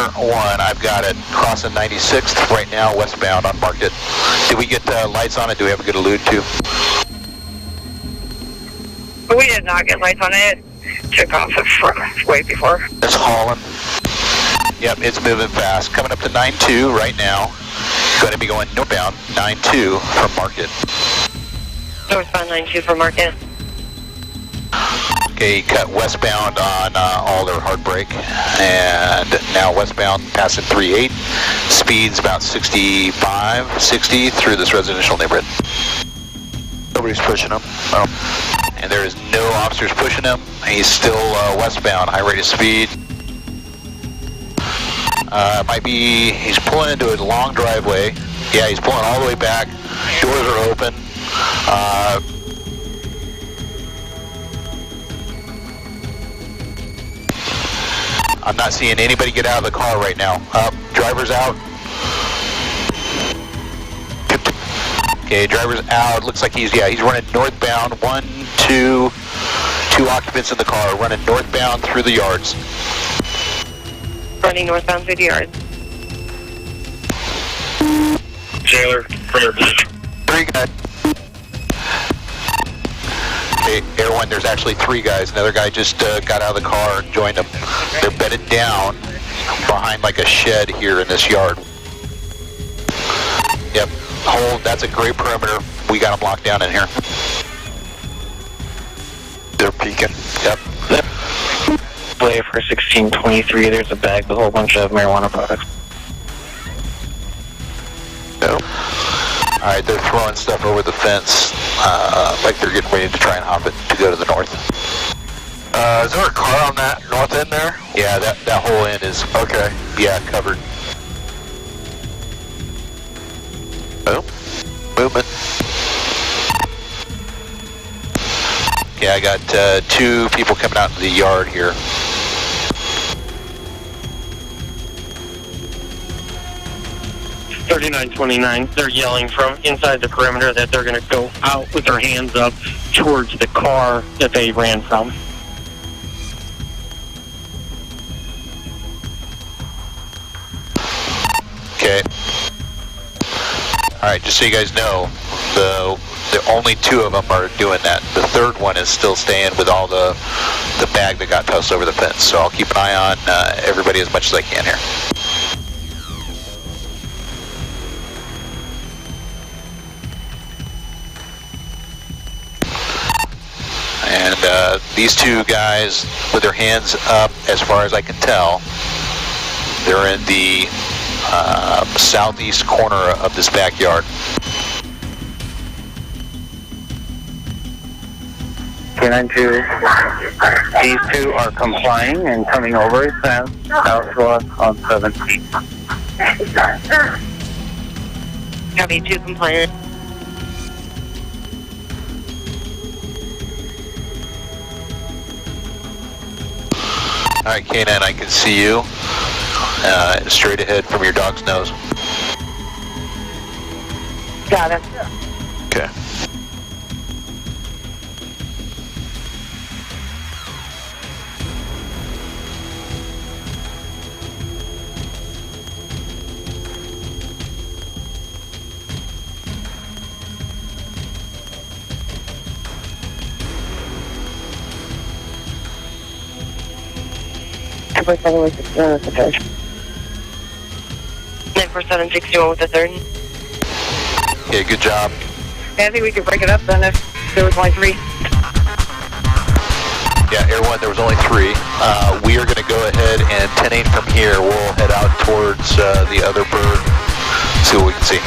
Air 1, I've got it crossing 96th right now, westbound on Market. Did we get lights on it? Do we have a good allude to? We did not get lights on it. Took off way before. It's hauling. Yep, it's moving fast. Coming up to 9-2 right now. Going to be going northbound 9-2 from Market. Northbound 9-2 from Market. Okay, cut westbound on Alder hard brake, and now westbound passing 3.8. Speed's about 65, 60 through this residential neighborhood. Nobody's pushing him. Oh. And there is no officers pushing him. He's still westbound, high rate of speed. Might be, he's pulling into a long driveway. Yeah, he's pulling all the way back. Doors are open. I'm not seeing anybody get out of the car right now. Driver's out. Okay, driver's out. Looks like he's running northbound. Two occupants in the car running northbound through the yards. Running northbound through the yards. Jailer, Three guys. Okay, Air 1, there's actually three guys. Another guy just got out of the car and joined them. They're bedded down behind like a shed here in this yard. Yep, hold, that's a great perimeter. We got them locked down in here. They're peeking. Yep. Play for 1623, there's a bag with a whole bunch of marijuana products. No. Alright, they're throwing stuff over the fence, like they're getting ready to try and hop it to go to the north. Is there a car on that north end there? Yeah, that whole end is, okay. Yeah, covered. Oh, movement. Yeah, I got two people coming out into the yard here. $39.29, they're yelling from inside the perimeter that they're going to go out with their hands up towards the car that they ran from. Okay. Alright, just so you guys know, the only two of them are doing that. The third one is still staying with all the bag that got tossed over the fence. So I'll keep an eye on everybody as much as I can here. And these two guys with their hands up, as far as I can tell, they're in the southeast corner of this backyard. 292, these two are complying and coming over south to us on 17. Copy, 2 compliant. Alright, K9, I can see you. Straight ahead from your dog's nose. Got it. Okay. Number 761 with the third. 94761 with the third. Okay, good job. I think we could break it up then if there was only 3. Yeah, Air 1, there was only 3. We are going to go ahead and 10-8 from here. We'll head out towards the other bird, see what we can see.